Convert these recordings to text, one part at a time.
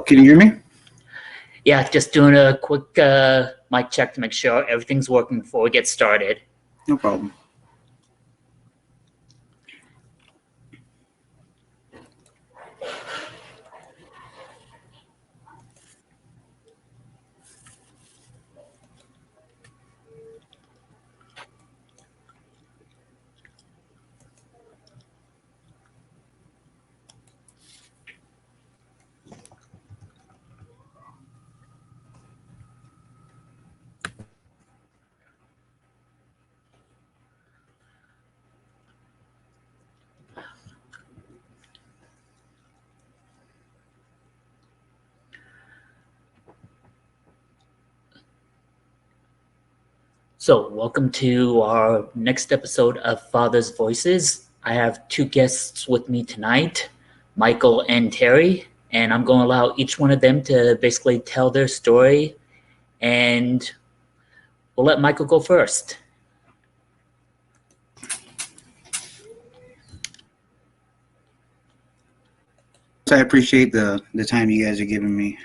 can you hear me? Yeah, just doing a quick mic check to make sure everything's working before we get started. No problem. So, welcome to our next episode of Father's Voices. I have two guests with me tonight, Michael and Terry, and I'm going to allow each one of them to basically tell their story, and we'll let Michael go first. So I appreciate the time you guys are giving me.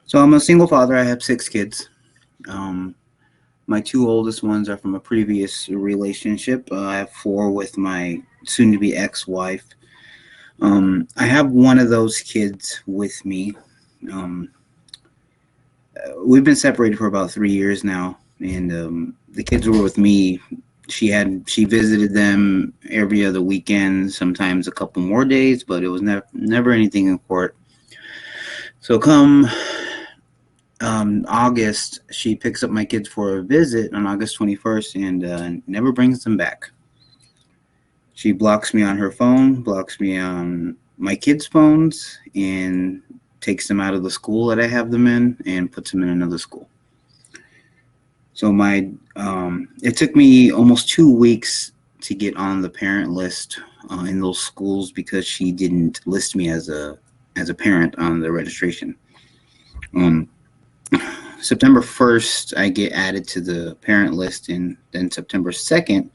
So I'm a single father. I have 6 kids. My 2 oldest ones are from a previous relationship. I have 4 with my soon-to-be ex-wife. I have one of those kids with me. We've been separated for about 3 years now, and the kids were with me. She visited them every other weekend, sometimes a couple more days, but it was never anything in court. So come August, she picks up my kids for a visit on August 21st and never brings them back. She blocks me on her phone, blocks me on my kids' phones, and takes them out of the school that I have them in and puts them in another school. So it took me almost 2 weeks to get on the parent list in those schools because she didn't list me as a parent on the registration. September 1st, I get added to the parent list, and then September 2nd,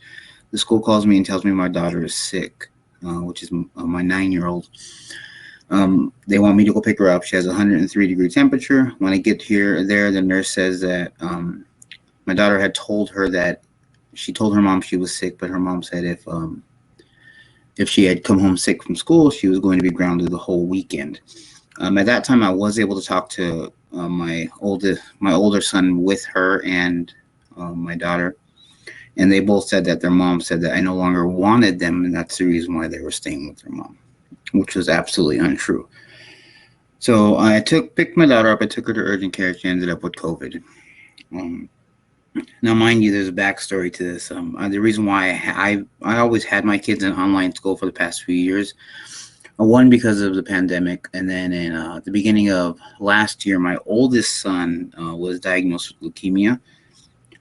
the school calls me and tells me my daughter is sick, which is my 9-year-old. They want me to go pick her up. She has a 103-degree temperature. When I get there, the nurse says that my daughter had told her that she told her mom she was sick, but her mom said if she had come home sick from school, she was going to be grounded the whole weekend. At that time, I was able to talk to my older son with her and my daughter, and they both said that their mom said that I no longer wanted them, and that's the reason why they were staying with their mom, which was absolutely untrue. So I picked my daughter up. I took her to urgent care. She ended up with COVID. Now, mind you, there's a backstory to this. The reason why I always had my kids in online school for the past few years. One, because of the pandemic, and then in the beginning of last year, my oldest son was diagnosed with leukemia.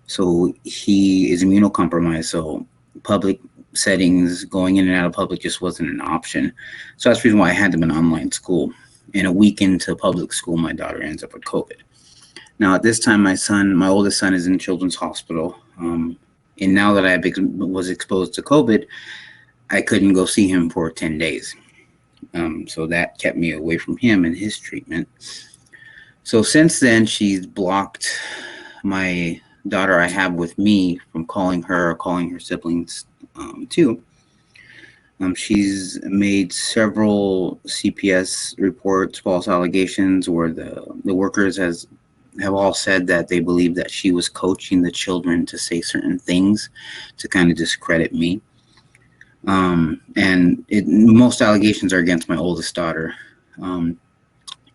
So he is immunocompromised. So public settings, going in and out of public, just wasn't an option. So that's the reason why I had them in online school. And a week into public school, my daughter ends up with COVID. Now, at this time, my oldest son is in Children's Hospital. And now that I was exposed to COVID, I couldn't go see him for 10 days. So that kept me away from him and his treatment. So since then, she's blocked my daughter I have with me from calling her or calling her siblings too. She's made several CPS reports, false allegations, where the workers have all said that they believe that she was coaching the children to say certain things to kind of discredit me. And most allegations are against my oldest daughter.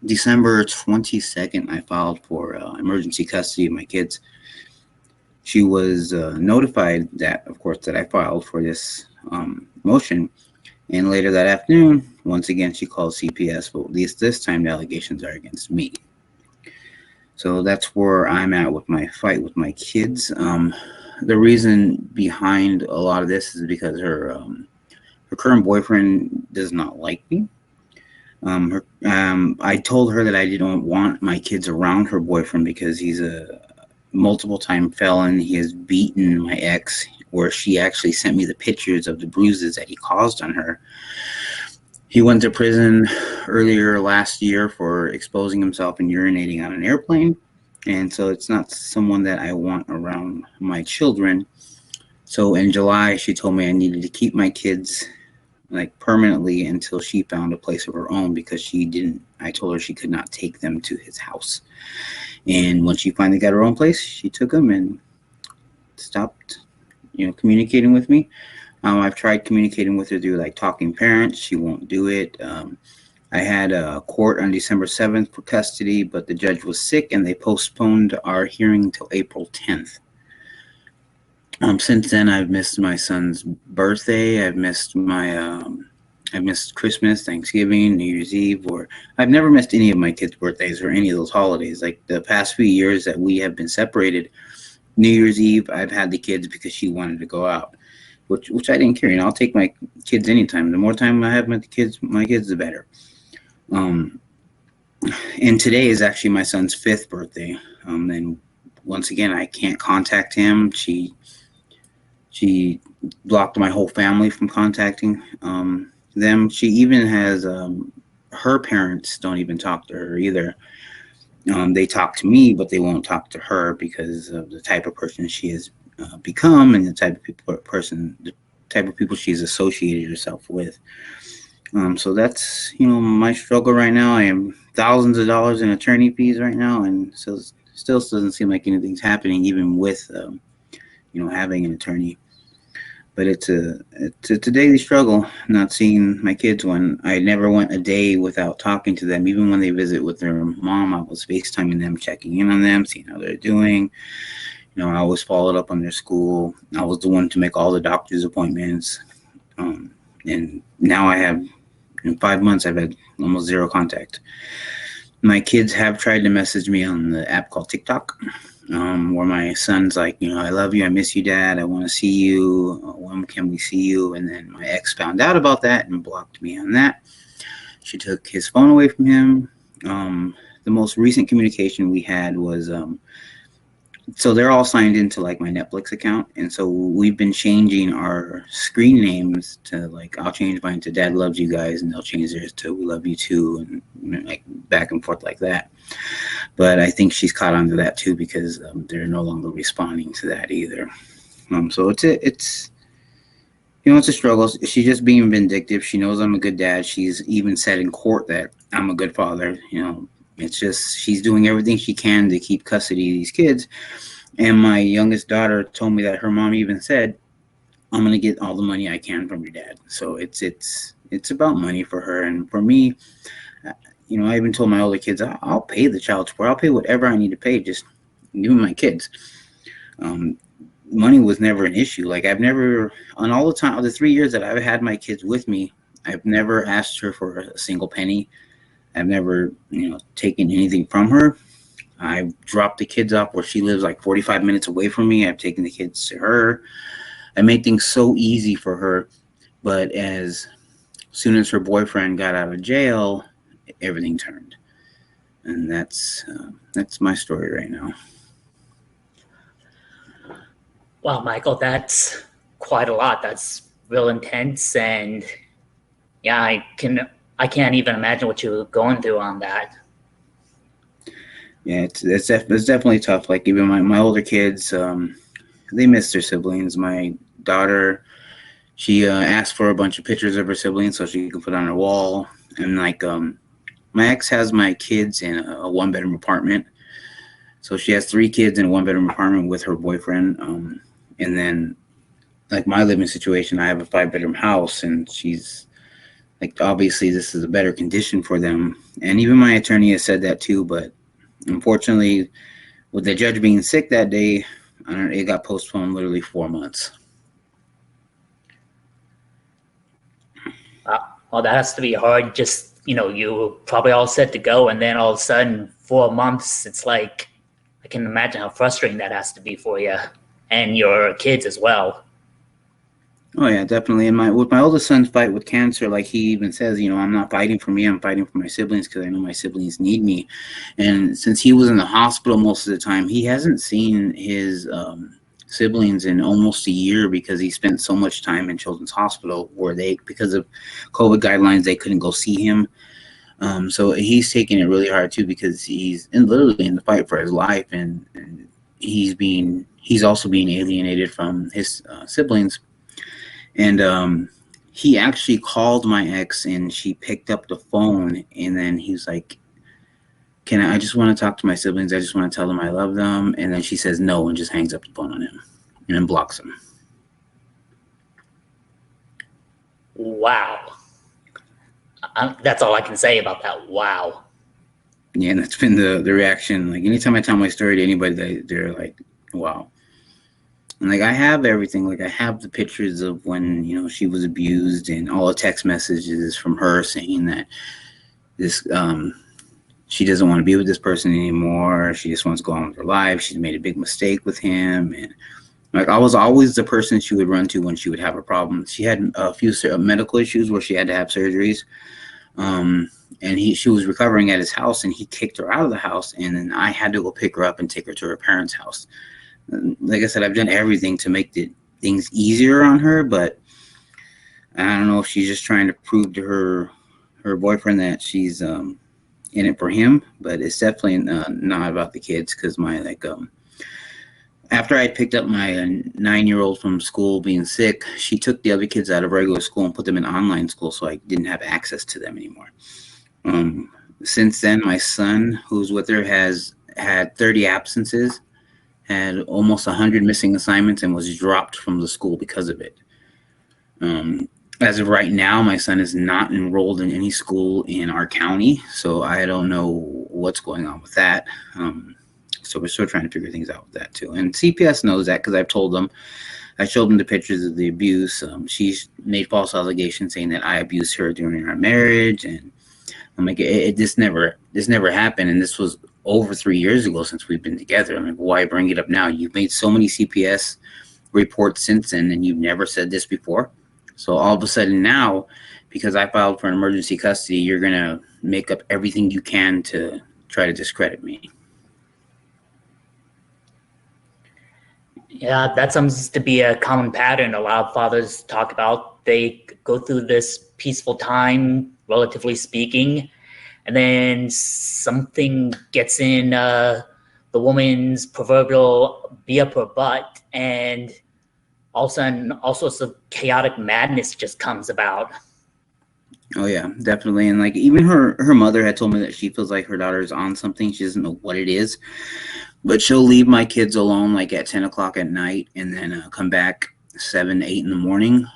December 22nd, I filed for emergency custody of my kids. She was notified that, of course, that I filed for this motion. And later that afternoon, once again, she called CPS, but at least this time the allegations are against me. So that's where I'm at with my fight with my kids. The reason behind a lot of this is because her current boyfriend does not like me. I told her that I didn't want my kids around her boyfriend because he's a multiple-time felon. He has beaten my ex, where she actually sent me the pictures of the bruises that he caused on her. He went to prison earlier last year for exposing himself and urinating on an airplane. And so it's not someone that I want around my children. So in July, she told me I needed to keep my kids like permanently until she found a place of her own, because she didn't, I told her she could not take them to his house. And when she finally got her own place, she took them and stopped, communicating with me. I've tried communicating with her through like talking parents. She won't do it. I had a court on December 7th for custody, but the judge was sick and they postponed our hearing until April 10th. Since then, I've missed my son's birthday. I've missed Christmas, Thanksgiving, New Year's Eve, or I've never missed any of my kids' birthdays or any of those holidays. Like the past few years that we have been separated, New Year's Eve, I've had the kids because she wanted to go out, which I didn't care. I'll take my kids anytime. The more time I have with my kids, the better. And today is actually my son's 5th birthday. And once again, I can't contact him. She blocked my whole family from contacting them. She even has her parents don't even talk to her either. They talk to me, but they won't talk to her because of the type of person she has become and the type of people she's associated herself with. So that's my struggle right now. I am thousands of dollars in attorney fees right now, and so still doesn't seem like anything's happening, even with having an attorney. But it's a daily struggle not seeing my kids. When I never went a day without talking to them. Even when they visit with their mom, I was FaceTiming them, checking in on them, seeing how they're doing. I always followed up on their school. I was the one to make all the doctor's appointments. And now in 5 months, I've had almost zero contact. My kids have tried to message me on the app called TikTok, where my son's like, I love you, I miss you, Dad, I want to see you, when can we see you? And then my ex found out about that and blocked me on that. She took his phone away from him. The most recent communication we had was, so they're all signed into like my Netflix account, and so we've been changing our screen names to like, I'll change mine to Dad Loves You Guys, and they'll change theirs to We Love You Too, and like back and forth like that. But I think she's caught on to that too, because they're no longer responding to that either. So it's a struggle. She's just being vindictive. She knows I'm a good dad. She's even said in court that I'm a good father. It's just she's doing everything she can to keep custody of these kids. And my youngest daughter told me that her mom even said, I'm going to get all the money I can from your dad. So it's about money for her. And for me, I even told my older kids, I'll pay the child support. I'll pay whatever I need to pay. Just give me my kids. Money was never an issue. Like I've never, on all the time, the 3 years that I've had my kids with me, I've never asked her for a single penny. I've never, taken anything from her. I've dropped the kids off where she lives like 45 minutes away from me. I've taken the kids to her. I made things so easy for her. But as soon as her boyfriend got out of jail, everything turned. And that's my story right now. Wow, Michael, that's quite a lot. That's real intense, and yeah, I can't even imagine what you were going through on that. Yeah, it's definitely tough. Like even my older kids, they miss their siblings. My daughter, she asked for a bunch of pictures of her siblings so she can put on her wall. And like my ex has my kids in a 1-bedroom apartment, so she has 3 kids in a 1-bedroom apartment with her boyfriend. And then like my living situation, I have a 5-bedroom house, and she's like, obviously this is a better condition for them. And even my attorney has said that too, but unfortunately with the judge being sick that day, it got postponed literally 4 months. Well, that has to be hard. Just, you were probably all set to go, and then all of a sudden 4 months, it's like, I can imagine how frustrating that has to be for you and your kids as well. Oh yeah, definitely. And with my oldest son's fight with cancer, like he even says, I'm not fighting for me, I'm fighting for my siblings, because I know my siblings need me. And since he was in the hospital most of the time, he hasn't seen his siblings in almost a year because he spent so much time in Children's Hospital where because of COVID guidelines, they couldn't go see him. So he's taking it really hard too because literally in the fight for his life, and he's also being alienated from his siblings. And he actually called my ex, and she picked up the phone, and then he's like, I just want to talk to my siblings. I just want to tell them I love them. And then she says no and just hangs up the phone on him and then blocks him. Wow. That's all I can say about that. Wow. Yeah, and that's been the reaction. Like, anytime I tell my story to anybody, they're like, wow. And like, I have everything. Like, I have the pictures of when, she was abused, and all the text messages from her saying that she doesn't want to be with this person anymore. She just wants to go on with her life. She's made a big mistake with him. And like, I was always the person she would run to when she would have a problem. She had a few medical issues where she had to have surgeries. And she was recovering at his house, and he kicked her out of the house. And then I had to go pick her up and take her to her parents' house. And like I said, I've done everything to make things easier on her, but I don't know if she's just trying to prove to her boyfriend that she's in it for him. But it's definitely not about the kids, because after I picked up my 9-year-old from school being sick, she took the other kids out of regular school and put them in online school, so I didn't have access to them anymore. Since then, my son, who's with her, has had 30 absences, had almost 100 missing assignments, and was dropped from the school because of it. As of right now, my son is not enrolled in any school in our county, so I don't know what's going on with that. So we're still trying to figure things out with that too. And CPS knows that, because I've told them. I showed them the pictures of the abuse. She's made false allegations saying that I abused her during our marriage, and I'm like, this never happened, and this was over 3 years ago since we've been together. I'm like, why bring it up now? You've made so many CPS reports since then, and you've never said this before. So all of a sudden now, because I filed for an emergency custody, you're gonna make up everything you can to try to discredit me. Yeah, that seems to be a common pattern a lot of fathers talk about. They go through this peaceful time, relatively speaking, and then something gets in the woman's proverbial bee up her butt, and all of a sudden all sorts of chaotic madness just comes about. Oh yeah, definitely. And like, even her mother had told me that she feels like her daughter's on something. She doesn't know what it is, but she'll leave my kids alone like at 10 o'clock at night, and then come back 7, 8 in the morning.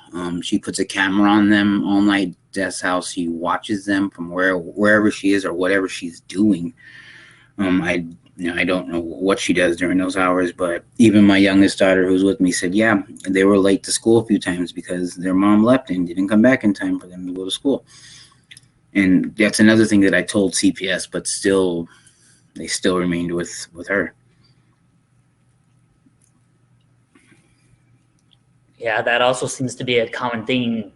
She puts a camera on them all night. That's how she watches them from wherever she is or whatever she's doing. I don't know what she does during those hours, but even my youngest daughter, who's with me, said, yeah, they were late to school a few times because their mom left and didn't come back in time for them to go to school. And that's another thing that I told CPS, but they still remained with her. Yeah, that also seems to be a common thing.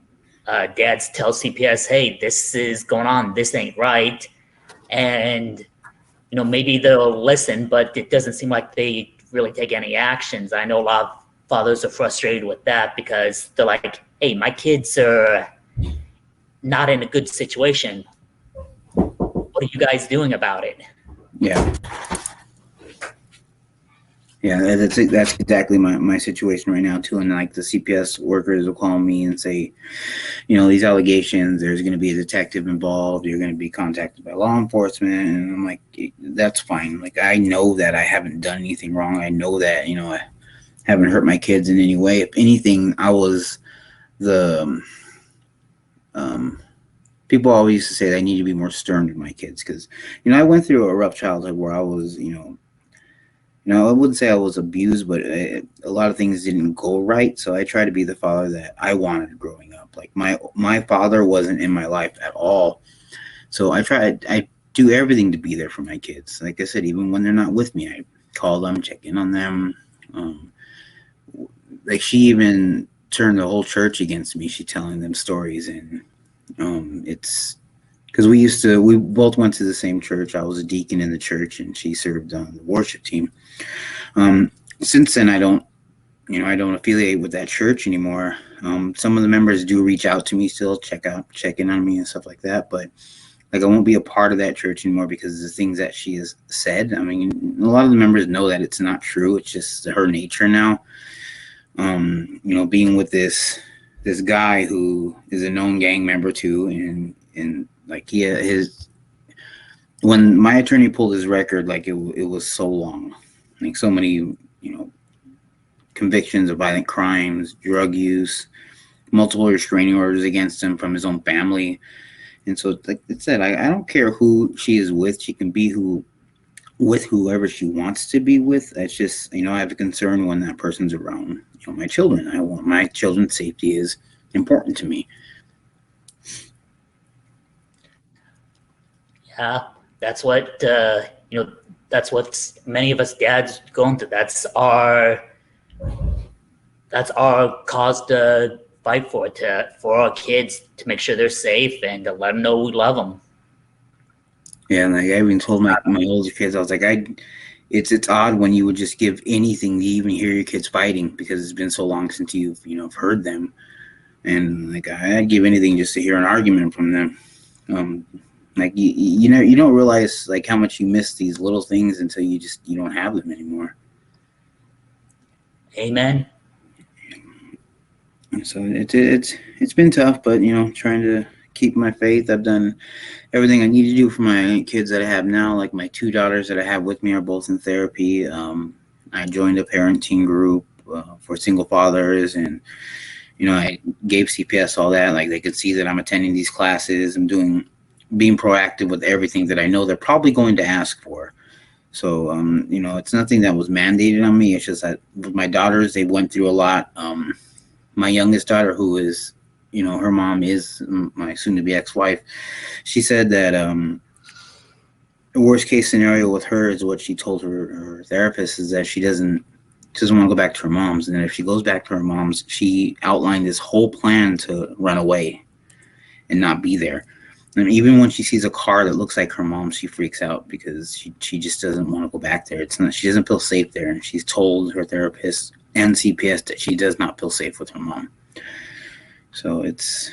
Dads tell CPS, hey, this is going on, this ain't right. And, maybe they'll listen, but it doesn't seem like they really take any actions. I know a lot of fathers are frustrated with that because they're like, hey, my kids are not in a good situation. What are you guys doing about it? Yeah. Yeah, that's exactly my situation right now too. And like, the CPS workers will call me and say, these allegations, there's going to be a detective involved. You're going to be contacted by law enforcement. And I'm like, that's fine. Like, I know that I haven't done anything wrong. I know that, I haven't hurt my kids in any way. If anything, I was people always used to say that I need to be more stern with my kids because, I went through a rough childhood where I was, I wouldn't say I was abused, but a lot of things didn't go right. So I try to be the father that I wanted growing up. Like, my father wasn't in my life at all. So I do everything to be there for my kids. Like I said, even when they're not with me, I call them, check in on them. Like, she even turned the whole church against me. She telling them stories, and it's because we both went to the same church. I was a deacon in the church, and she served on the worship team. Since then, I don't I don't affiliate with that church anymore. Some of the members do reach out to me still, check in on me and stuff like that, but like I won't be a part of that church anymore because of the things that she has said. I mean, a lot of the members know that it's not true. It's just her nature now. Being with this guy who is a known gang member too, and like his when my attorney pulled his record, like it was so long, like so many convictions of violent crimes, drug use, multiple restraining orders against him from his own family. And so, like I said, I don't care who she is with. She can be with whoever she wants to be with. That's just, I have a concern when that person's around, my children. I want my children's safety is important to me. Yeah, that's what, that's what many of us dads going through. That's our cause to fight for our kids, to make sure they're safe and to let them know we love them. Yeah, and like I even told my older kids, I was like, it's odd when you would just give anything to even hear your kids fighting, because it's been so long since you've heard them, and like I'd give anything just to hear an argument from them. Like you don't realize like how much you miss these little things until you don't have them anymore. Amen. So it's been tough, but trying to keep my faith. I've done everything I need to do for my kids that I have now. Like my two daughters that I have with me are both in therapy. I joined a parenting group for single fathers, and I gave CPS all that. Like they could see that I'm attending these classes. I'm being proactive with everything that I know they're probably going to ask for. So it's nothing that was mandated on me. It's just that with my daughters, they went through a lot. My youngest daughter, who is, her mom is my soon-to-be ex-wife, she said that the worst-case scenario with her is what she told her therapist, is that she doesn't want to go back to her mom's. And then if she goes back to her mom's, she outlined this whole plan to run away and not be there. And even when she sees a car that looks like her mom's, she freaks out because she just doesn't want to go back there. She doesn't feel safe there. And she's told her therapist and CPS that she does not feel safe with her mom. So it's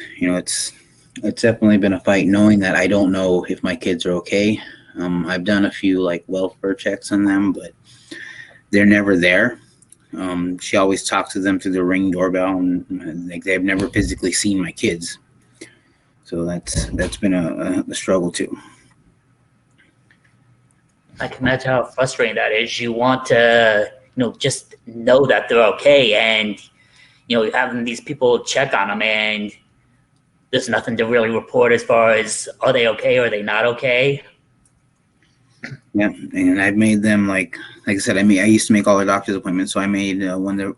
definitely been a fight, knowing that I don't know if my kids are okay. I've done a few like welfare checks on them, but they're never there. She always talks to them through the Ring doorbell, and like they've never physically seen my kids. So that's been a struggle too. I can imagine how frustrating that is. You want to, just know that they're okay, and having these people check on them, and there's nothing to really report as far as are they okay or are they not okay. Yeah, and I've made them like I said. I used to make all their doctor's appointments. So I made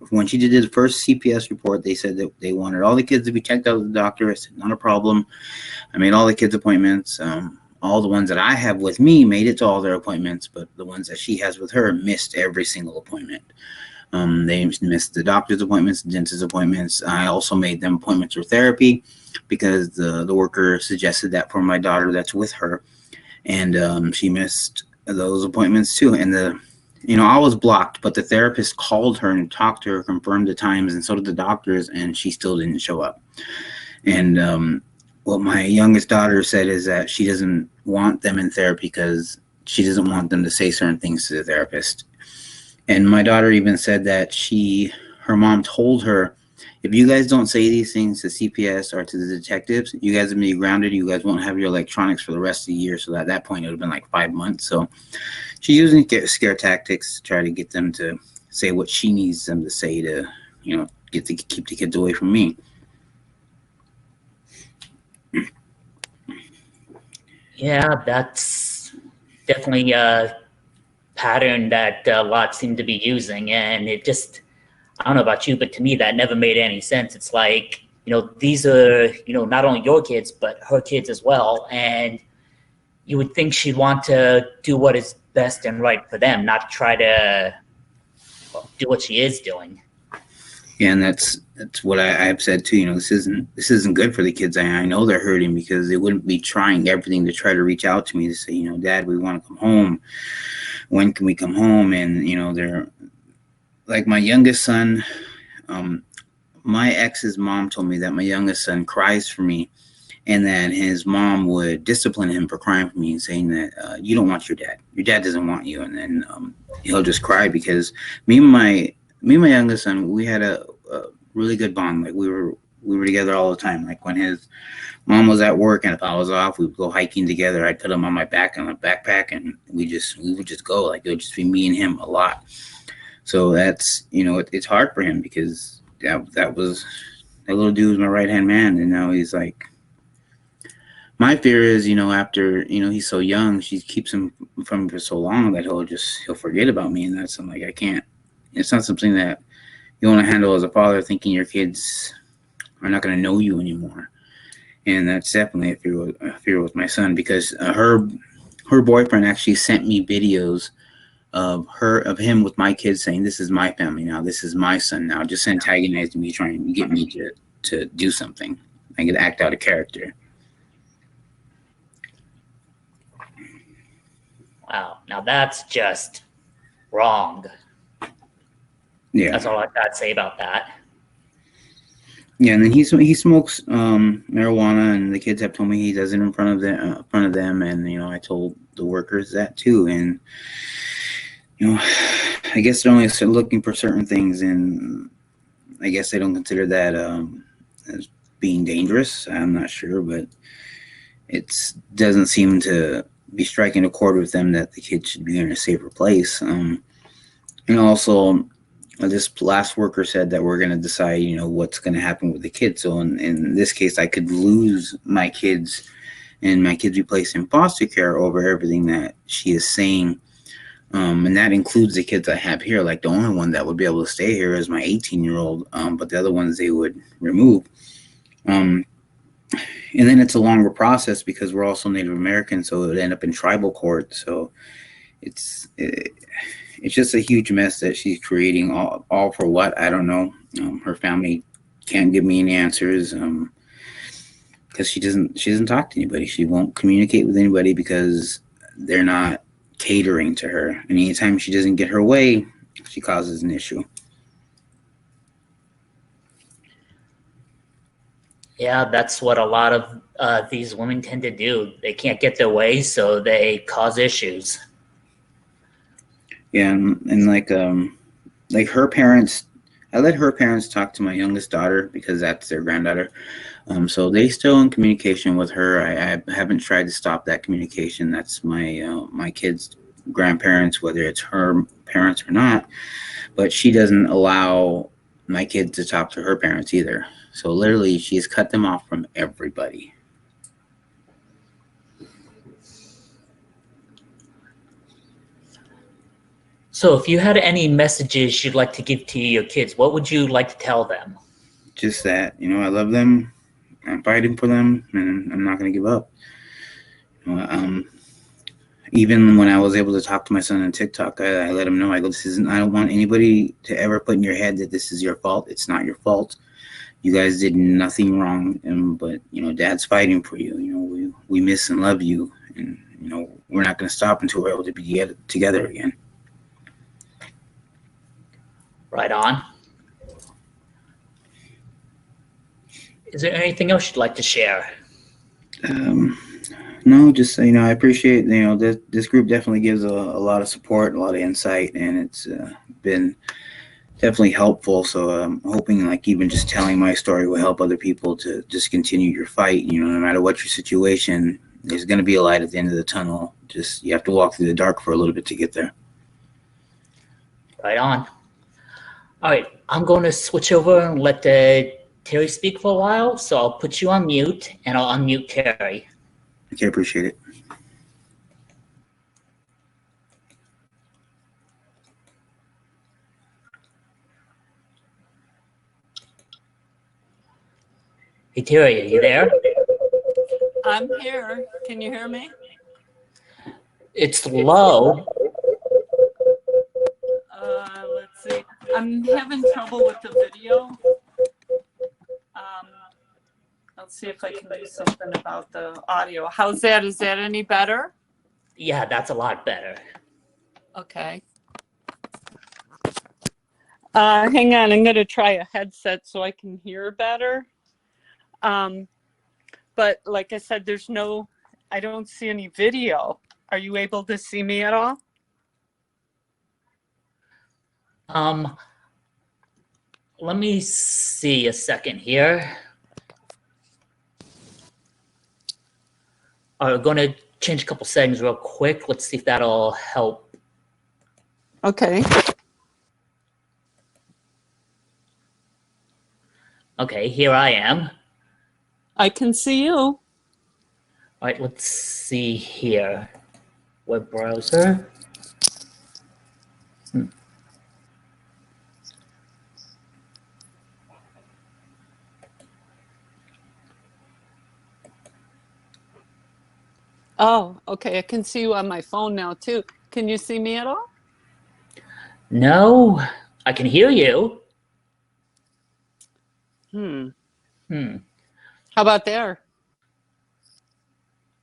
when she did the first CPS report, they said that they wanted all the kids to be checked out with the doctor. I said not a problem. I made all the kids' appointments. All the ones that I have with me made it to all their appointments, but the ones that she has with her missed every single appointment. They missed the doctor's appointments, the dentist's appointments. I also made them appointments for therapy because the worker suggested that for my daughter that's with her, and she missed those appointments too. And I was blocked, but the therapist called her and talked to her, confirmed the times, and so did the doctors, and she still didn't show up. And what my youngest daughter said is that she doesn't want them in therapy because she doesn't want them to say certain things to the therapist. And my daughter even said that her mom told her, if you guys don't say these things to CPS or to the detectives, you guys will be grounded. You guys won't have your electronics for the rest of the year. So at that point, it would have been like 5 months. So she's using scare tactics to try to get them to say what she needs them to say to, keep the kids away from me. Yeah, that's definitely a pattern that a lot seem to be using, and it just, I don't know about you, but to me that never made any sense. It's like, these are, not only your kids, but her kids as well, and you would think she'd want to do what is best and right for them, not try to do what she is doing. Yeah, and that's what I've said too. This isn't good for the kids. I know they're hurting because they wouldn't be trying everything to try to reach out to me to say, Dad, we want to come home. When can we come home? And they're like, my youngest son, my ex's mom told me that my youngest son cries for me, and that his mom would discipline him for crying for me and saying that you don't want your dad doesn't want you, and then he'll just cry because me and my youngest son, we had a really good bond. Like we were together all the time. Like when his mom was at work and if I was off, we would go hiking together. I'd put him on my back on a backpack, and we would just go. Like it would just be me and him a lot. So that's it's hard for him because that little dude was my right hand man, and now he's like. My fear is, after he's so young, she keeps him from me for so long that he'll forget about me, and that's I'm like I can't. It's not something that you want to handle as a father, thinking your kids are not going to know you anymore, and that's definitely a fear with my son because her boyfriend actually sent me videos of him with my kids saying, "This is my family now. This is my son now," just antagonizing me, trying to get me to do something. I could act out a character. Wow. Now that's just wrong. Yeah. That's all I got to say about that. Yeah, and then he smokes marijuana, and the kids have told me he does it in front of them, and I told the workers that too, and I guess they're only looking for certain things, and I guess they don't consider that as being dangerous. I'm not sure, but it doesn't seem to be striking a chord with them that the kids should be in a safer place. And also, this last worker said that we're going to decide, what's going to happen with the kids. So in this case, I could lose my kids and my kids be placed in foster care over everything that she is saying. And that includes the kids I have here. Like the only one that would be able to stay here is my 18-year-old, but the other ones they would remove. And then it's a longer process because we're also Native American, so it would end up in tribal court. So it's just a huge mess that she's creating. All for what? I don't know. Her family can't give me any answers because she doesn't talk to anybody. She won't communicate with anybody because they're not catering to her. And anytime she doesn't get her way, she causes an issue. Yeah, that's what a lot of these women tend to do. They can't get their way, so they cause issues. Yeah, and like her parents, I let her parents talk to my youngest daughter because that's their granddaughter. So they still in communication with her. I haven't tried to stop that communication. That's my kids' grandparents, whether it's her parents or not. But she doesn't allow my kids to talk to her parents either. So literally, she's cut them off from everybody. So if you had any messages you'd like to give to your kids, what would you like to tell them? Just that, I love them. I'm fighting for them, and I'm not going to give up. Even when I was able to talk to my son on TikTok, I let him know, I go, I don't want anybody to ever put in your head that this is your fault. It's not your fault. You guys did nothing wrong, but Dad's fighting for you. We miss and love you, and we're not going to stop until we're able to be together again. Right on. Is there anything else you'd like to share? No, just I appreciate this group definitely gives a lot of support, a lot of insight, and it's been definitely helpful. So I'm hoping like even just telling my story will help other people to just continue your fight. No matter what your situation, there's going to be a light at the end of the tunnel. Just you have to walk through the dark for a little bit to get there. Right on. All right, I'm going to switch over and let Terry speak for a while. So I'll put you on mute, and I'll unmute Terry. Okay, appreciate it. Hey, Terry, are you there? I'm here. Can you hear me? It's low. Let's see. I'm having trouble with the video. Let's see if I can do something about the audio. How's that? Is that any better? Yeah, that's a lot better. Okay. Hang on, I'm going to try a headset so I can hear better. But like I said, I don't see any video. Are you able to see me at all? Let me see a second here. I'm going to change a couple settings real quick. Let's see if that'll help. Okay. Okay, here I am. I can see you. All right, let's see here. Web browser. Oh, okay. I can see you on my phone now too. Can you see me at all? No, I can hear you. How about there?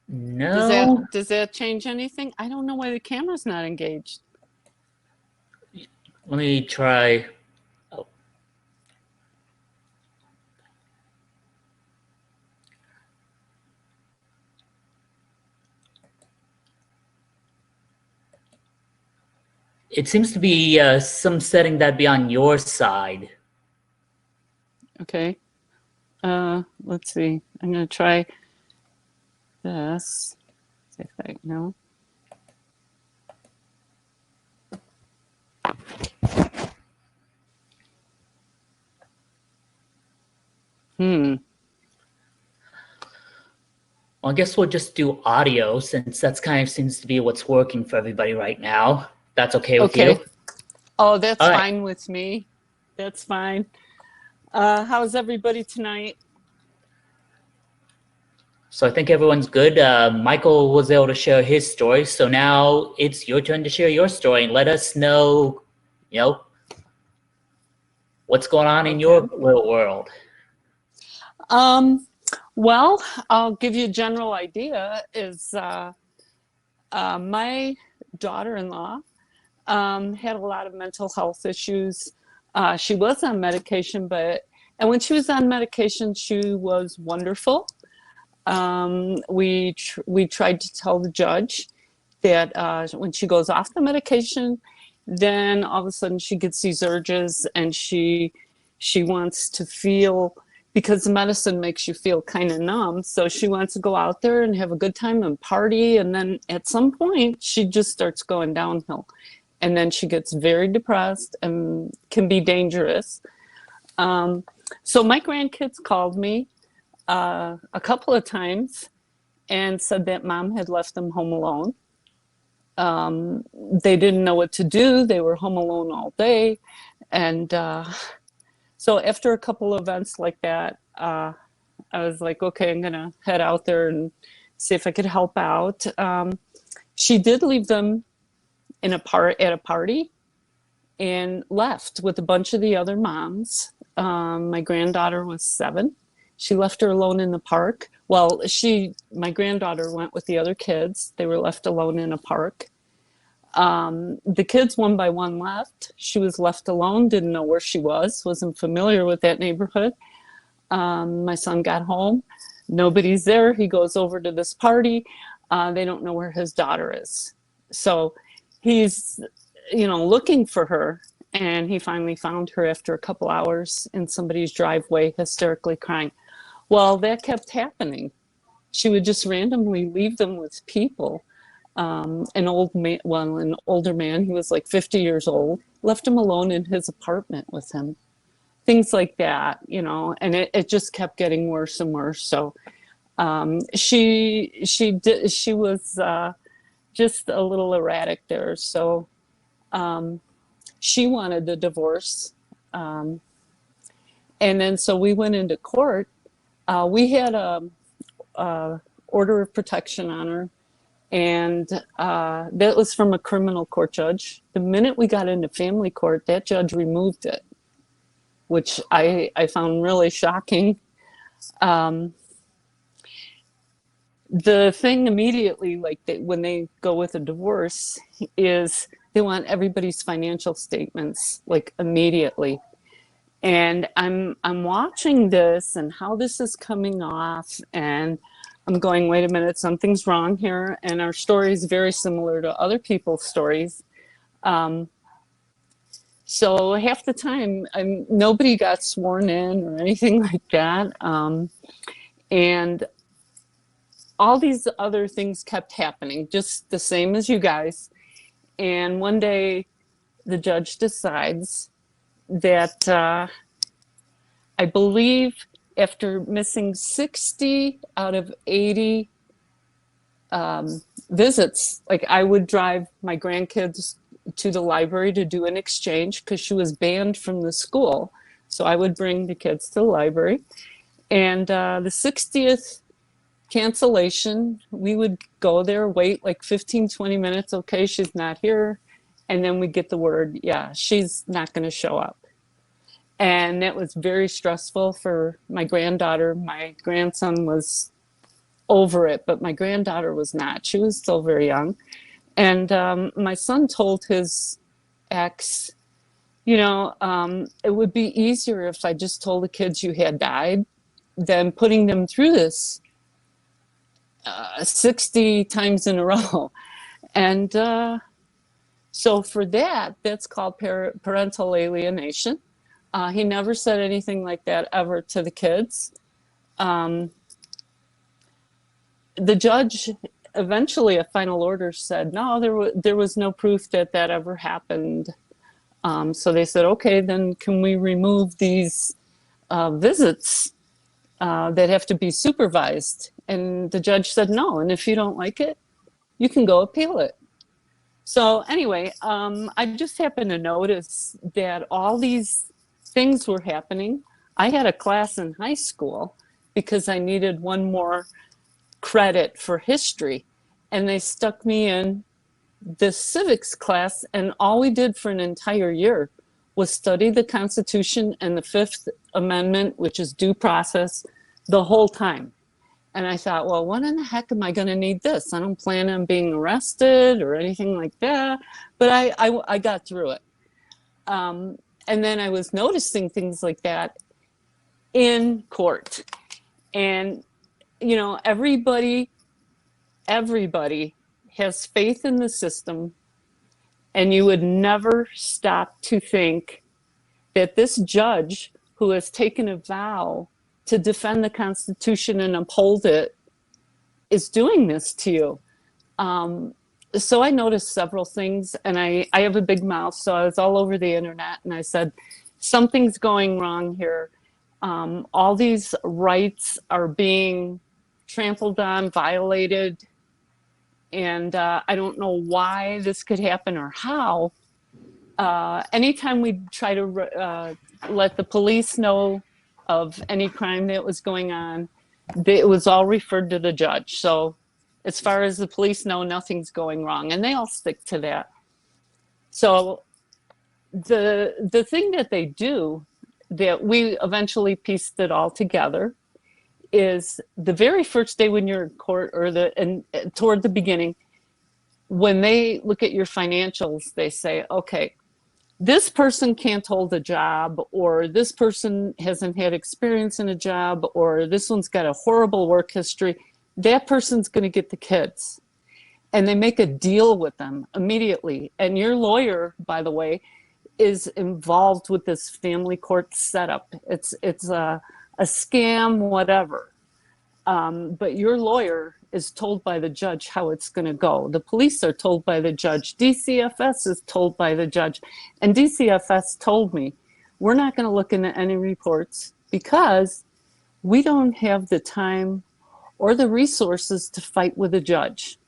No. Does that change anything? I don't know why the camera's not engaged. Let me try. Oh. It seems to be some setting that'd be on your side. Okay. Let's see. I'm going to try this. See if I no. Well, I guess we'll just do audio since that's kind of seems to be what's working for everybody right now. That's okay with you? Oh, that's All right. fine with me. That's fine. How's everybody tonight? So I think everyone's good. Michael was able to share his story, so now it's your turn to share your story and let us know, what's going on in your little world. Well, I'll give you a general idea. Is my daughter-in-law had a lot of mental health issues. She was on medication, and when she was on medication, she was wonderful. We tried to tell the judge that when she goes off the medication, then all of a sudden she gets these urges and she wants to feel, because the medicine makes you feel kind of numb. So she wants to go out there and have a good time and party. And then at some point she just starts going downhill. And then she gets very depressed and can be dangerous. So my grandkids called me a couple of times and said that mom had left them home alone. They didn't know what to do. They were home alone all day. And so after a couple of events like that, I was like, okay, I'm going to head out there and see if I could help out. She did leave them at a party and left with a bunch of the other moms. My granddaughter was 7. She left her alone in the park. Well, my granddaughter went with the other kids. They were left alone in a park. The kids one by one left. She was left alone, didn't know where she was, wasn't familiar with that neighborhood. My son got home. Nobody's there. He goes over to this party. They don't know where his daughter is. So he's, looking for her. And he finally found her after a couple hours in somebody's driveway, hysterically crying. Well, that kept happening. She would just randomly leave them with people. An older man, he was like 50 years old, left him alone in his apartment with him. Things like that, and it just kept getting worse and worse. So she was just a little erratic there. So she wanted the divorce. And then so we went into court. We had a order of protection on her. And that was from a criminal court judge. The minute we got into family court, that judge removed it, which I found really shocking. The thing immediately, when they go with a divorce, is They want everybody's financial statements like immediately. And I'm watching this and how this is coming off, and I'm going, wait a minute, something's wrong here. And our story is very similar to other people's stories. So half the time, nobody got sworn in or anything like that. And all these other things kept happening, just the same as you guys. And one day, the judge decides that I believe after missing 60 out of 80 visits, like I would drive my grandkids to the library to do an exchange because she was banned from the school. So I would bring the kids to the library. And the 60th cancellation, we would go there, wait like 15, 20 minutes. Okay, she's not here. And then we get the word, yeah, she's not going to show up. And it was very stressful for my granddaughter. My grandson was over it, but my granddaughter was not. She was still very young. And my son told his ex, it would be easier if I just told the kids you had died than putting them through this 60 times in a row. And so for that, that's called parental alienation. He never said anything like that ever to the kids. The judge eventually, a final order said, no, there was no proof that ever happened. So they said, okay, then can we remove these visits that have to be supervised? And the judge said no. And if you don't like it, you can go appeal it. So anyway, I just happened to notice that all these things were happening. I had a class in high school because I needed one more credit for history. And they stuck me in this civics class. And all we did for an entire year was study the Constitution and the Fifth Amendment, which is due process, the whole time. And I thought, well, what in the heck am I going to need this? I don't plan on being arrested or anything like that. But I got through it. And then I was noticing things like that in court. And, everybody has faith in the system. And you would never stop to think that this judge who has taken a vow to defend the Constitution and uphold it is doing this to you. So I noticed several things, and I have a big mouth, so I was all over the internet, and I said, something's going wrong here. All these rights are being trampled on, violated, and I don't know why this could happen or how. Anytime we try to let the police know of any crime that was going on, it was all referred to the judge. So as far as the police know, nothing's going wrong, and they all stick to that. So the thing that they do, that we eventually pieced it all together, is the very first day when you're in court, or toward the beginning, when they look at your financials, they say, okay, this person can't hold a job, or this person hasn't had experience in a job, or this one's got a horrible work history. That person's going to get the kids. And they make a deal with them immediately. And your lawyer, by the way, is involved with this family court setup. It's a scam, whatever. But your lawyer is told by the judge how it's going to go. The police are told by the judge. DCFS is told by the judge. And DCFS told me, we're not going to look into any reports because we don't have the time or the resources to fight with a judge.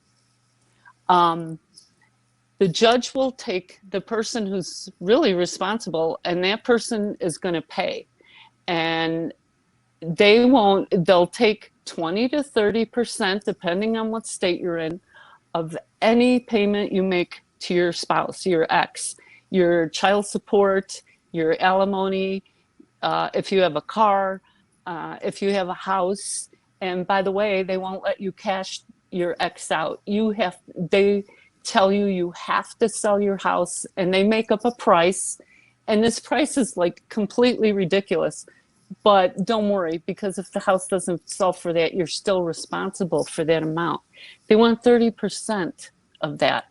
The judge will take the person who's really responsible, and that person is going to pay. And they'll take 20 to 30%, depending on what state you're in, of any payment you make to your spouse, your ex, your child support, your alimony, if you have a car, if you have a house. And by the way, they won't let you cash your ex out. They tell you have to sell your house, and they make up a price, and this price is like completely ridiculous. But don't worry, because if the house doesn't sell for that, you're still responsible for that amount. They want 30% of that.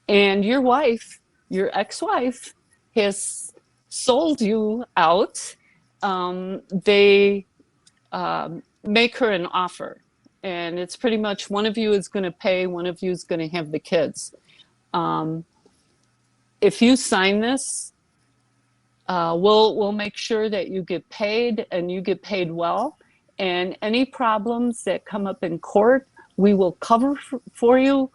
And your wife, your ex-wife, has sold you out. They make her an offer. And it's pretty much one of you is going to pay, one of you is going to have the kids. If you sign this, we'll make sure that you get paid, and you get paid well. And any problems that come up in court, we will cover for you.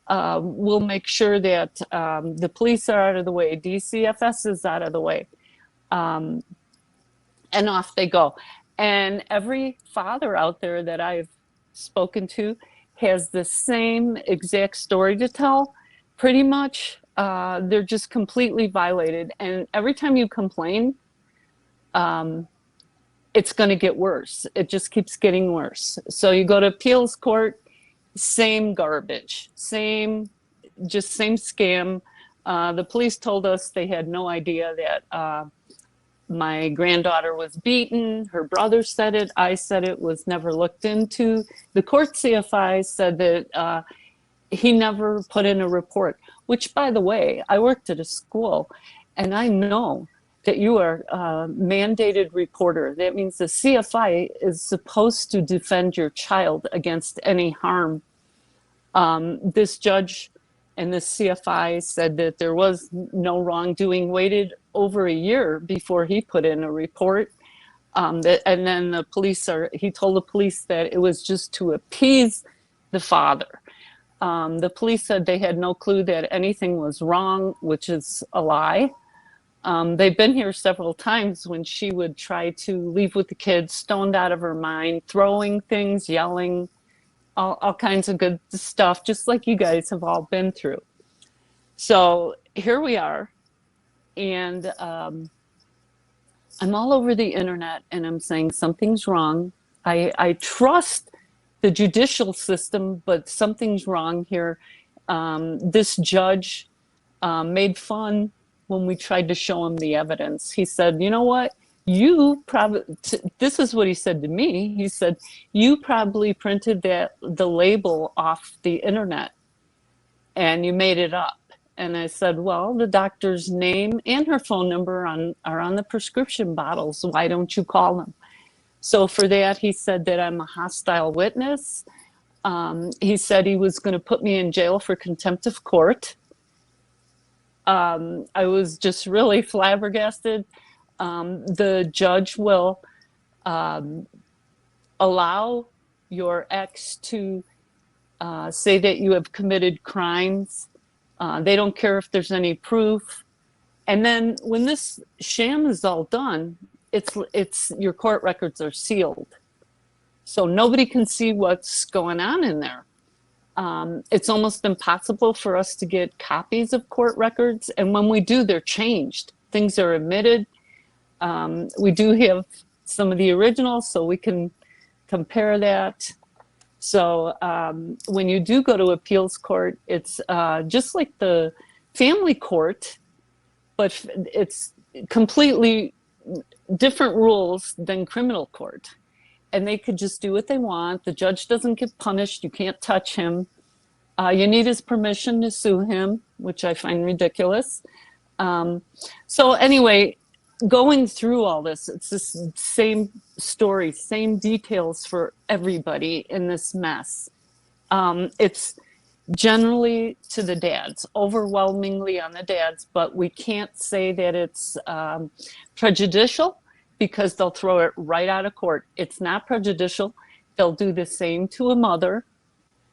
We'll make sure that the police are out of the way, DCFS is out of the way, and off they go. And every father out there that I've spoken to has the same exact story to tell. Pretty much, they're just completely violated. And every time you complain, it's going to get worse. It just keeps getting worse. So you go to appeals court, same garbage, same scam. The police told us they had no idea that my granddaughter was beaten. Her brother said it. I said it was never looked into. The court CFI said that he never put in a report, which, by the way, I worked at a school, and I know that you are a mandated reporter. That means the CFI is supposed to defend your child against any harm. This judge and the CFI said that there was no wrongdoing, waited over a year before he put in a report. And then he told the police that it was just to appease the father. The police said they had no clue that anything was wrong, which is a lie. They've been here several times when she would try to leave with the kids, stoned out of her mind, throwing things, yelling, all kinds of good stuff, just like you guys have all been through. So here we are, and I'm all over the internet, and I'm saying something's wrong. I trust the judicial system, but something's wrong here. This judge made fun when we tried to show him the evidence. He said, you know what? This is what he said to me. He said, you probably printed the label off the internet and you made it up. And I said, well, the doctor's name and her phone number are on the prescription bottles. Why don't you call them? So for that, he said that I'm a hostile witness. He said he was going to put me in jail for contempt of court. I was just really flabbergasted. The judge will allow your ex to say that you have committed crimes. They don't care if there's any proof. And then when this sham is all done, it's your court records are sealed. So nobody can see what's going on in there. It's almost impossible for us to get copies of court records. And when we do, they're changed. Things are omitted. We do have some of the originals, so we can compare that. So when you do go to appeals court, it's just like the family court, but it's completely different rules than criminal court. And they could just do what they want. The judge doesn't get punished. You can't touch him. You need his permission to sue him, which I find ridiculous. So anyway, going through all this, it's the same story, same details for everybody in this mess. It's generally to the dads, overwhelmingly on the dads, but we can't say that it's prejudicial because they'll throw it right out of court. It's not prejudicial. They'll do the same to a mother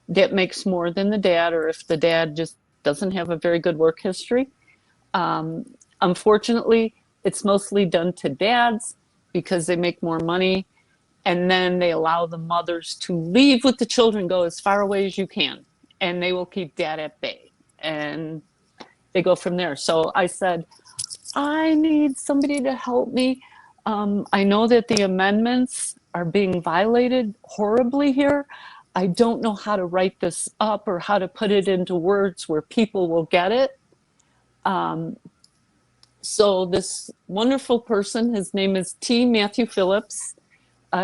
that makes more than the dad, or if the dad just doesn't have a very good work history. Unfortunately, it's mostly done to dads because they make more money, and then they allow the mothers to leave with the children, go as far away as you can, and they will keep dad at bay, and they go from there. So I said, I need somebody to help me. I know that the amendments are being violated horribly here. I don't know how to write this up or how to put it into words where people will get it. So this wonderful person, his name is T. Matthew Phillips.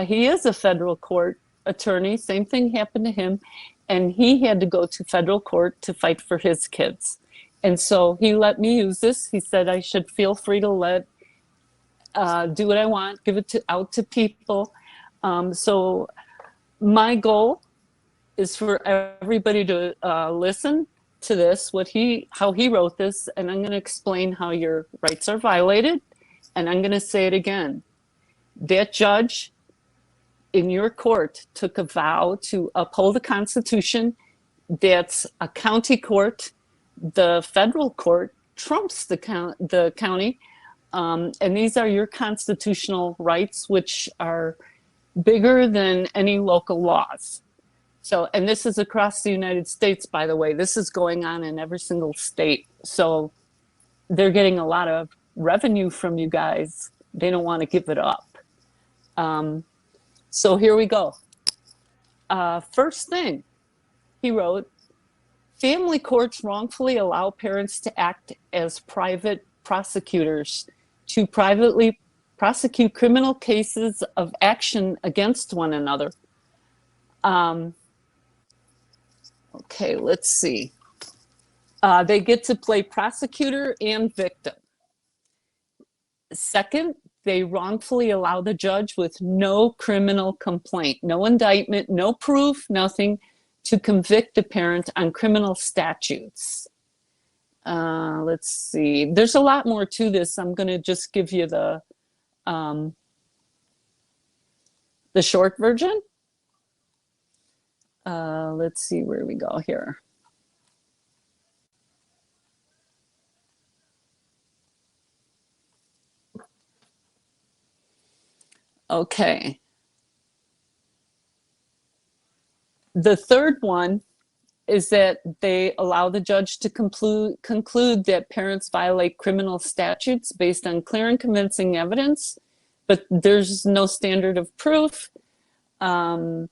He is a federal court attorney. Same thing happened to him. And he had to go to federal court to fight for his kids. And so he let me use this. He said I should feel free to do what I want, give it out to people. So my goal is for everybody to listen to this, how he wrote this, and I'm going to explain how your rights are violated. And I'm going to say it again. That judge in your court took a vow to uphold the Constitution. That's a county court. The federal court trumps the county. And these are your constitutional rights, which are bigger than any local laws. So, and this is across the United States, by the way. This is going on in every single state. So they're getting a lot of revenue from you guys. They don't want to give it up. So here we go. First thing, he wrote, family courts wrongfully allow parents to act as private prosecutors to privately prosecute criminal cases of action against one another. Okay, let's see. They get to play prosecutor and victim. Second, they wrongfully allow the judge with no criminal complaint, no indictment, no proof, nothing, to convict the parent on criminal statutes. Let's see. There's a lot more to this. I'm going to just give you the short version. Let's see where we go here. Okay. The third one is that they allow the judge to conclude that parents violate criminal statutes based on clear and convincing evidence, but there's no standard of proof. There's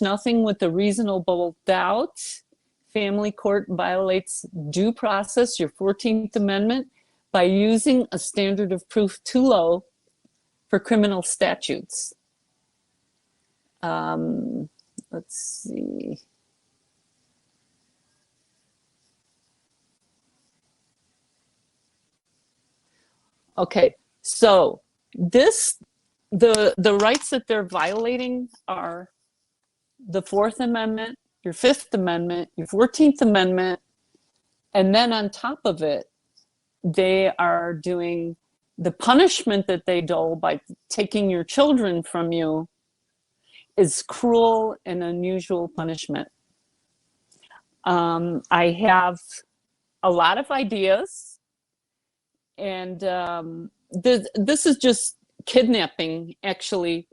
nothing with a reasonable doubt. Family court violates due process, your 14th Amendment, by using a standard of proof too low for criminal statutes. Let's see. Okay, so the rights that they're violating are the 4th Amendment, your 5th Amendment, your 14th Amendment, and then on top of it, they are doing the punishment that they dole by taking your children from you is cruel and unusual punishment. I have a lot of ideas, and this is just kidnapping, actually.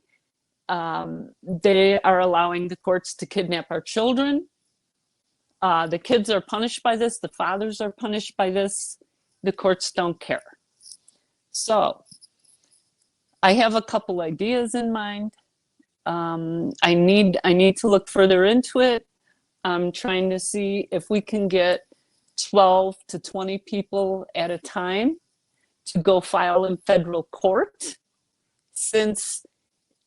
They are allowing the courts to kidnap our children. The kids are punished by this. The fathers are punished by this. The courts don't care. So I have a couple ideas in mind. I need to look further into it. I'm trying to see if we can get 12 to 20 people at a time to go file in federal court, since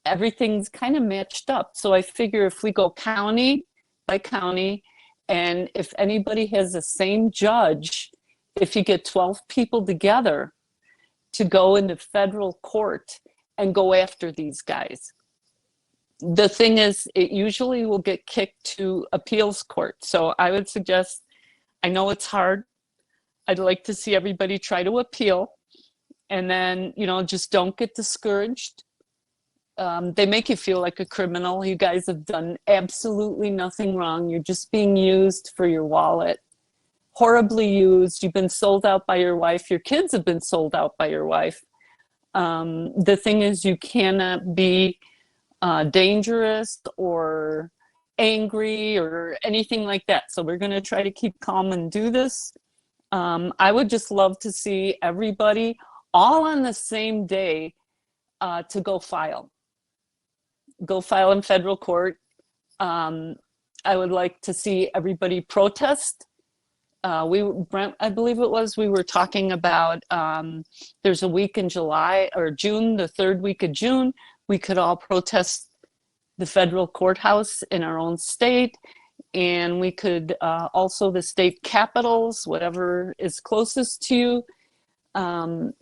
everything's kind of matched up. So I figure if we go county by county, and if anybody has the same judge, if you get 12 people together to go into federal court and go after these guys. The thing is, it usually will get kicked to appeals court. So I would suggest, I know it's hard. I'd like to see everybody try to appeal, and then, just don't get discouraged. They make you feel like a criminal. You guys have done absolutely nothing wrong. You're just being used for your wallet. Horribly used. You've been sold out by your wife. Your kids have been sold out by your wife. The thing is, you cannot be dangerous or angry or anything like that. So we're going to try to keep calm and do this. I would just love to see everybody all on the same day to go file. go file in federal court. I would like to see everybody protest. Brent, I believe it was, we were talking about, there's a week in July or June, the third week of June, we could all protest the federal courthouse in our own state. And we could also the state capitals, whatever is closest to you.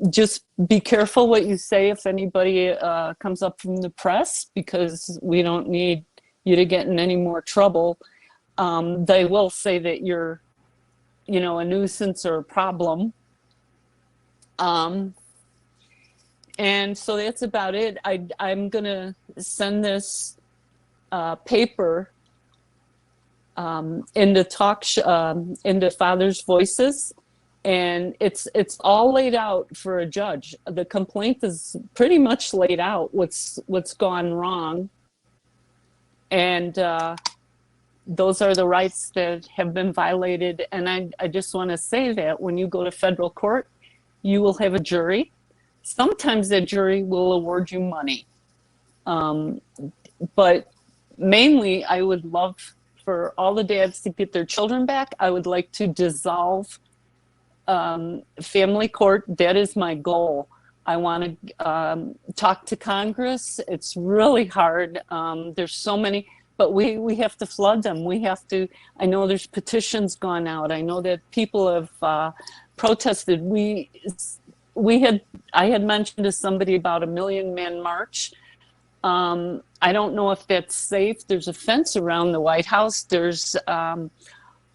Just be careful what you say if anybody comes up from the press, because we don't need you to get in any more trouble. They will say that you're, a nuisance or a problem. And so that's about it. I'm going to send this paper into Father's Voices, and it's all laid out for a judge. The complaint is pretty much laid out what's gone wrong, and those are the rights that have been violated. And I just want to say that when you go to federal court, you will have a jury. Sometimes that jury will award you money, but mainly I would love for all the dads to get their children back. I would like to dissolve family court. That is my goal. I want to talk to Congress. It's really hard. There's so many, but we have to flood them. We have to, I know there's petitions gone out. I know that people have protested. I had mentioned to somebody about a 1 Million Man March. I don't know if that's safe. There's a fence around the White House. There's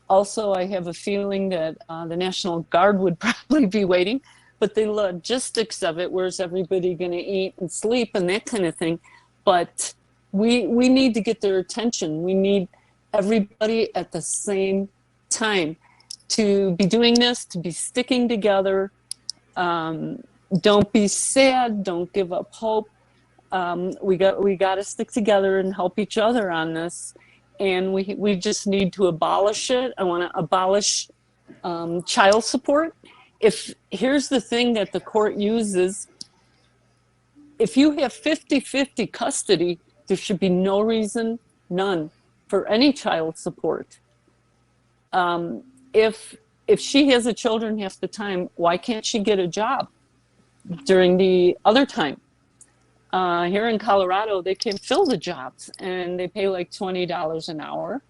also, I have a feeling that the National Guard would probably be waiting, but the logistics of it, where's everybody going to eat and sleep and that kind of thing. But we need to get their attention. We need everybody at the same time to be doing this, to be sticking together. Don't be sad. Don't give up hope. We got to stick together and help each other on this, and we just need to abolish it. I want to abolish child support. Here's the thing that the court uses: if you have 50-50 custody, there should be no reason, none, for any child support. If she has the children half the time, why can't she get a job during the other time? Here in Colorado, they can fill the jobs and they pay like $20 an hour.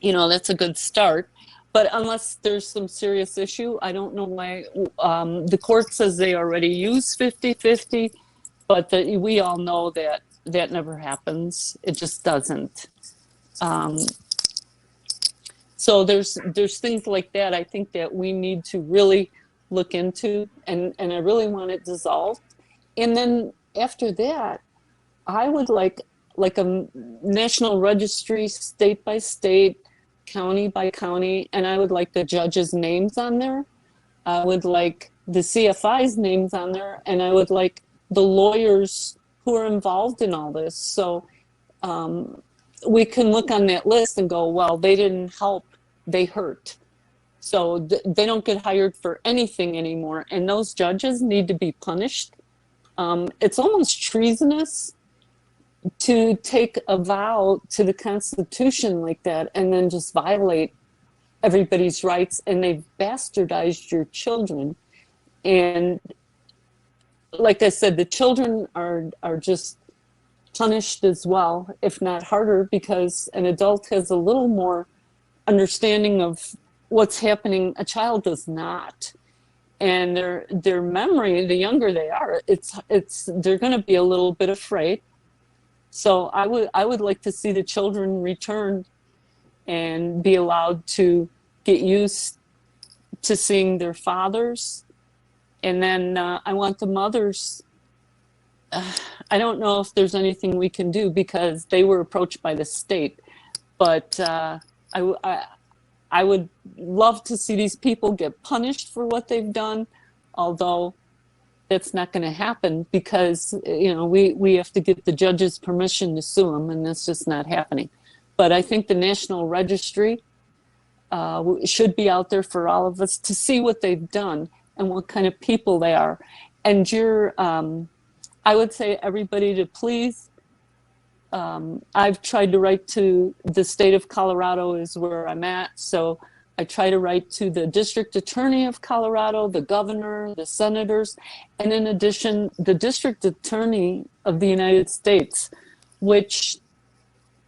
That's a good start. But unless there's some serious issue, I don't know why. The court says they already use 50-50, but we all know that never happens. It just doesn't. So there's things like that I think that we need to really look into, and I really want it dissolved. And then after that, I would like a national registry, state by state, county by county, and I would like the judges' names on there. I would like the CFI's names on there, and I would like the lawyers who are involved in all this. So we can look on that list and go, well, they didn't help, they hurt. So they don't get hired for anything anymore. And those judges need to be punished. It's almost treasonous to take a vow to the Constitution like that and then just violate everybody's rights. And they've bastardized your children. And like I said, the children are just punished as well, if not harder, because an adult has a little more understanding of what's happening. A child does not. And their memory, the younger they are, they're going to be a little bit afraid. So I would like to see the children returned and be allowed to get used to seeing their fathers. And then I want the mothers. I don't know if there's anything we can do because they were approached by the state, but I would love to see these people get punished for what they've done, although that's not going to happen because, we have to get the judge's permission to sue them, and that's just not happening. But I think the National Registry should be out there for all of us to see what they've done and what kind of people they are. And your I would say everybody to please. I've tried to write to the state of Colorado is where I'm at. So I try to write to the district attorney of Colorado, the governor, the senators, and in addition, the district attorney of the United States, which,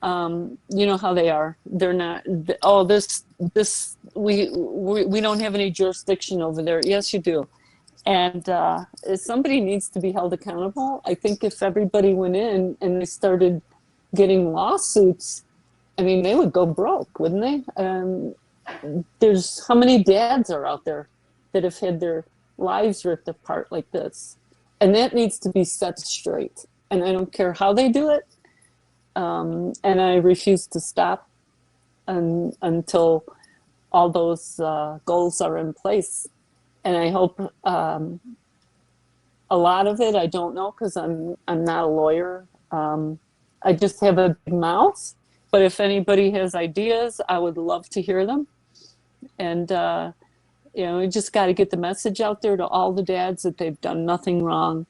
you know how they are. They're not, oh, we don't have any jurisdiction over there. Yes, you do. And somebody needs to be held accountable. I think if everybody went in and they started getting lawsuits, I mean, they would go broke, wouldn't they? There's how many dads are out there that have had their lives ripped apart like this, and that needs to be set straight. And I don't care how they do it, and I refuse to stop until all those goals are in place. And I hope a lot of it I don't know because I'm not a lawyer. I just have a big mouth. But if anybody has ideas, I would love to hear them. And, you know, we just got to get the message out there to all the dads that they've done nothing wrong.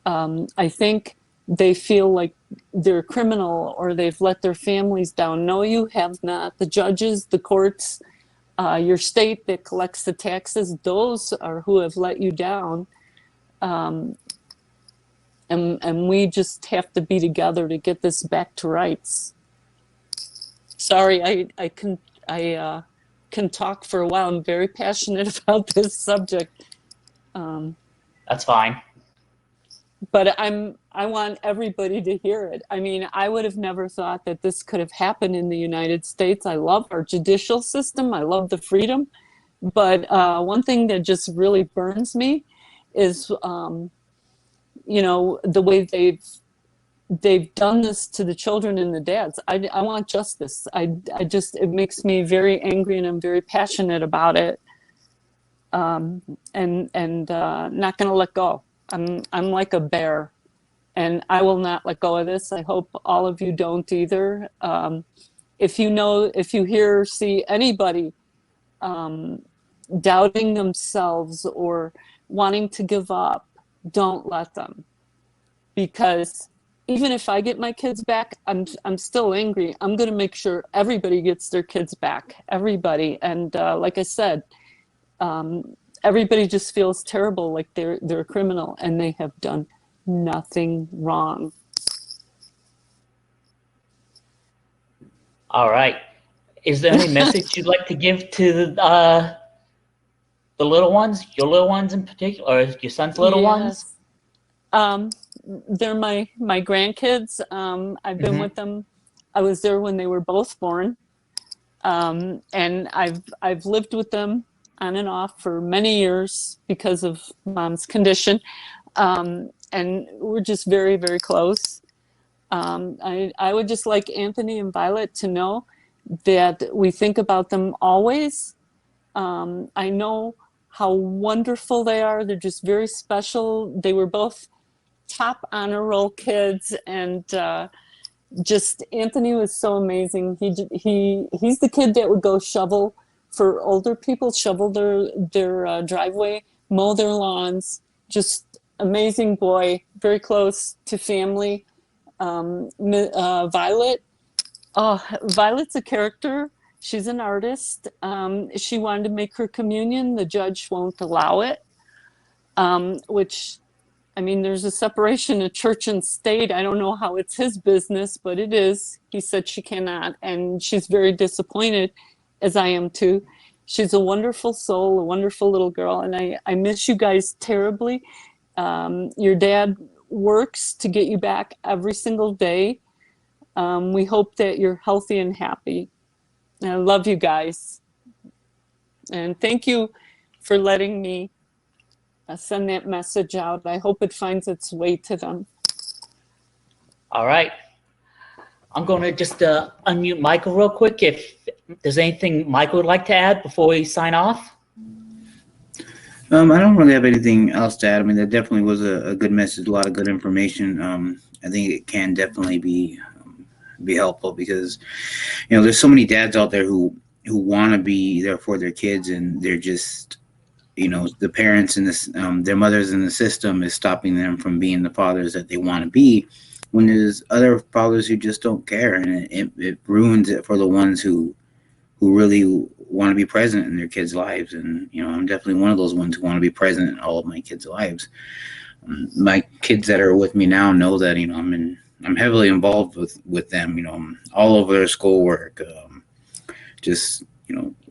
I think they feel like they're criminal or they've let their families down. No, you have not. The judges, the courts, your state that collects the taxes, those are who have let you down. And we just have to be together to get this back to rights. Sorry, I can talk for a while. I'm very passionate about this subject. That's fine. But I want everybody to hear it. I mean, I would have never thought that this could have happened in the United States. I love our judicial system. I love the freedom. But one thing that just really burns me is, you know, the way they've done this to the children and the dads. I want justice. It makes me very angry, and I'm very passionate about it. And not going to let go. I'm like a bear, and I will not let go of this. I hope all of you don't either. If you hear, see anybody doubting themselves or wanting to give up, don't let them. Because even if I get my kids back, I'm still angry. I'm going to make sure everybody gets their kids back. Everybody. And like I said, everybody just feels terrible, like they're a criminal, and they have done nothing wrong. All right. Is there any message you'd like to give to the little ones, your little ones in particular, or your son's little ones? They're my grandkids. I've been with them. I was there when they were both born, and I've lived with them on and off for many years because of Mom's condition, and we're just very, very close. I would just like Anthony and Violet to know that we think about them always. I know how wonderful they are. They're just very special. They were both top honor roll kids, and just Anthony was so amazing. He's the kid that would go shovel for older people, shovel their driveway, mow their lawns. Just amazing boy, very close to family. Violet, Violet's a character. She's an artist. She wanted to make her communion. The judge won't allow it, which, I mean, there's a separation of church and state. I don't know how it's his business, but it is. He said she cannot, and she's very disappointed, as I am too. She's a wonderful soul, a wonderful little girl, and I miss you guys terribly. Your dad works to get you back every single day. We hope that you're healthy and happy. And I love you guys. And thank you for letting me send that message out. I hope it finds its way to them. All right. I'm going to just unmute Michael real quick. If there's anything Michael would like to add before we sign off. I don't really have anything else to add. I mean, that definitely was a good message, a lot of good information. I think it can definitely be helpful because, you know, there's so many dads out there who want to be there for their kids, and they're just the parents in this, their mothers in the system is stopping them from being the fathers that they want to be. When there's other fathers who just don't care, and it ruins it for the ones who really want to be present in their kids' lives. And I'm definitely one of those ones who want to be present in all of my kids' lives. My kids that are with me now know that I'm heavily involved with them. All over their schoolwork. Just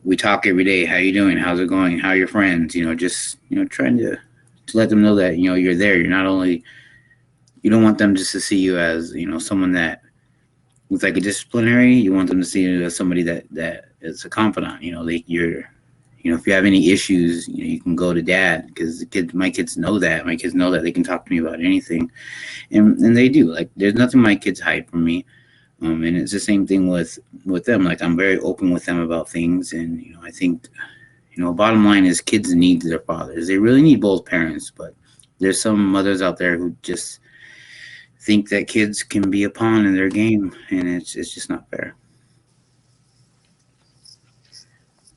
we talk every day. How you doing? How's it going? How are your friends? Just trying to let them know that you're there. You're not only, you don't want them just to see you as someone that looks like a disciplinary. You want them to see you as somebody that is a confidant. If you have any issues, you can go to dad, because my kids know that. My kids know that they can talk to me about anything, and they do. Like, there's nothing my kids hide from me, and it's the same thing with them. Like, I'm very open with them about things, and I think, bottom line is kids need their fathers. They really need both parents, but there's some mothers out there who just think that kids can be a pawn in their game, and it's just not fair.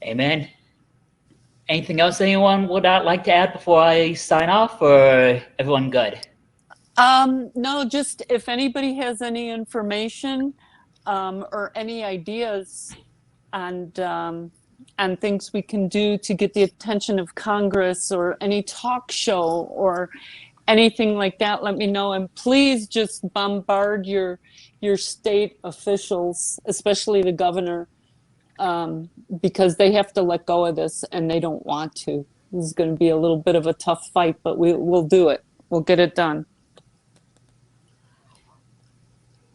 Amen. Anything else anyone would like to add before I sign off, or everyone good? No, just if anybody has any information or any ideas and things we can do to get the attention of Congress, or any talk show or anything like that, let me know. And please just bombard your state officials, especially the governor, because they have to let go of this and they don't want to. This is going to be a little bit of a tough fight, but we'll do it. We'll get it done.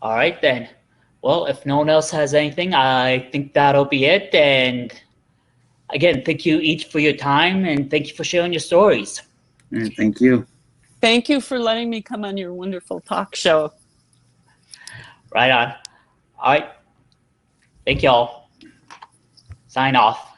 All right, then. Well, if no one else has anything, I think that'll be it. And again, thank you each for your time, and thank you for sharing your stories. Thank you. Thank you for letting me come on your wonderful talk show. Right on. All right. Thank y'all. Sign off.